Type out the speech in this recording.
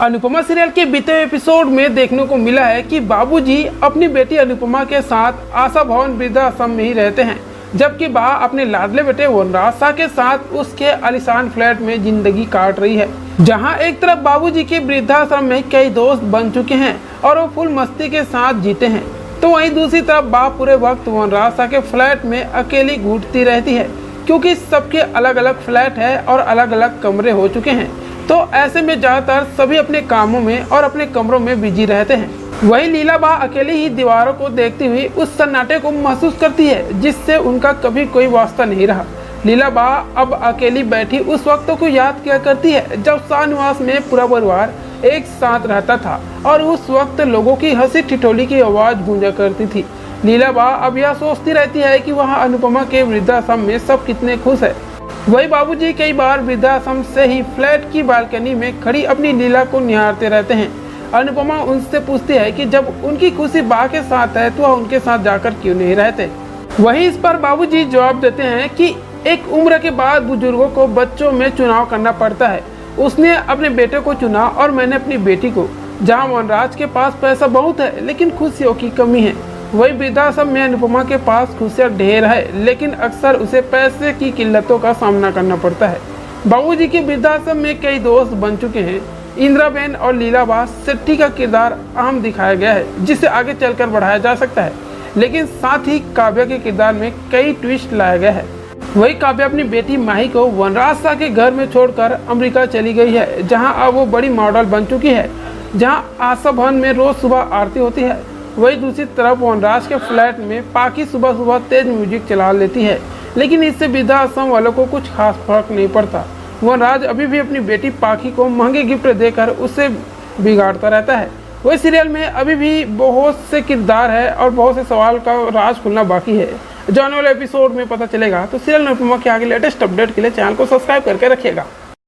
Anupama serial के बीते episode में देखने को मिला है कि बाबूजी अपनी बेटी अनुपमा के साथ आशा भवन वृद्धाश्रम में ही रहते हैं, जबकि बा अपने लाडले बेटे वनराज शाह के साथ उसके आलीशान फ्लैट में जिंदगी काट रही है। जहां एक तरफ बाबूजी के वृद्धाश्रम में कई दोस्त बन चुके हैं और वो फुल मस्ती के साथ जीते हैं, तो वहीं दूसरी तरफ बा पूरे वक्त वनराज शाह के फ्लैट में अकेली घूटती रहती है, क्योंकि सबके अलग अलग फ्लैट है और अलग अलग कमरे हो चुके हैं। तो ऐसे में ज़्यादातर सभी अपने कामों में और अपने कमरों में बिजी रहते हैं। वही लीला बा अकेली ही दीवारों को देखती हुई उस सन्नाटे को महसूस करती है जिससे उनका कभी कोई वास्ता नहीं रहा। लीला बा अब अकेली बैठी उस वक्त को याद किया करती है जब शाहनिवास में पूरा परिवार एक साथ रहता था और उस वक्त लोगों की हंसी ठिठोली की आवाज़ गूंजा करती थी। लीला बा अब यह सोचती रहती है कि वहाँ अनुपमा के वृद्धाश्रम में सब कितने खुश है। वही बाबूजी कई बार वृद्धाश्रम से ही फ्लैट की बालकनी में खड़ी अपनी लीला को निहारते रहते हैं। अनुपमा उनसे पूछती है कि जब उनकी खुशी बा के साथ है तो वह उनके साथ जाकर क्यों नहीं रहते। वहीं इस पर बाबूजी जवाब देते हैं कि एक उम्र के बाद बुजुर्गों को बच्चों में चुनाव करना पड़ता है। उसने अपने बेटे को चुना और मैंने अपनी बेटी को। जहाँ वनराज के पास पैसा बहुत है लेकिन खुशियों की कमी है, वही वृद्धाश्रम में अनुपमा के पास खुशियाँ ढेर है लेकिन अक्सर उसे पैसे की किल्लतों का सामना करना पड़ता है। बाबूजी के वृद्धाश्रम में कई दोस्त बन चुके हैं। इंदिराबेन और लीलाबा सेट्टी का किरदार अहम दिखाया गया है जिसे आगे चलकर बढ़ाया जा सकता है, लेकिन साथ ही काव्या के किरदार में कई ट्विस्ट लाया गया है। वही काव्या अपनी बेटी माही को वनराज शाह के घर में छोड़कर अमेरिका चली गई है, जहां अब वो बड़ी मॉडल बन चुकी है, जहां आशा भवन में रोज सुबह आरती होती है। वही दूसरी तरफ वनराज के फ्लैट में पाखी सुबह सुबह तेज म्यूजिक चला लेती है, लेकिन इससे वृद्धाश्रम वालों को कुछ खास फर्क नहीं पड़ता। वनराज अभी भी अपनी बेटी पाखी को महंगे गिफ्ट देकर उसे बिगाड़ता रहता है। वही सीरियल में अभी भी बहुत से किरदार है और बहुत से सवाल का राज खुलना बाकी है, जो आने वाले एपिसोड में पता चलेगा। तो सीरियल अनुपमा के आगे लेटेस्ट अपडेट के लिए चैनल को सब्सक्राइब करके रखिएगा।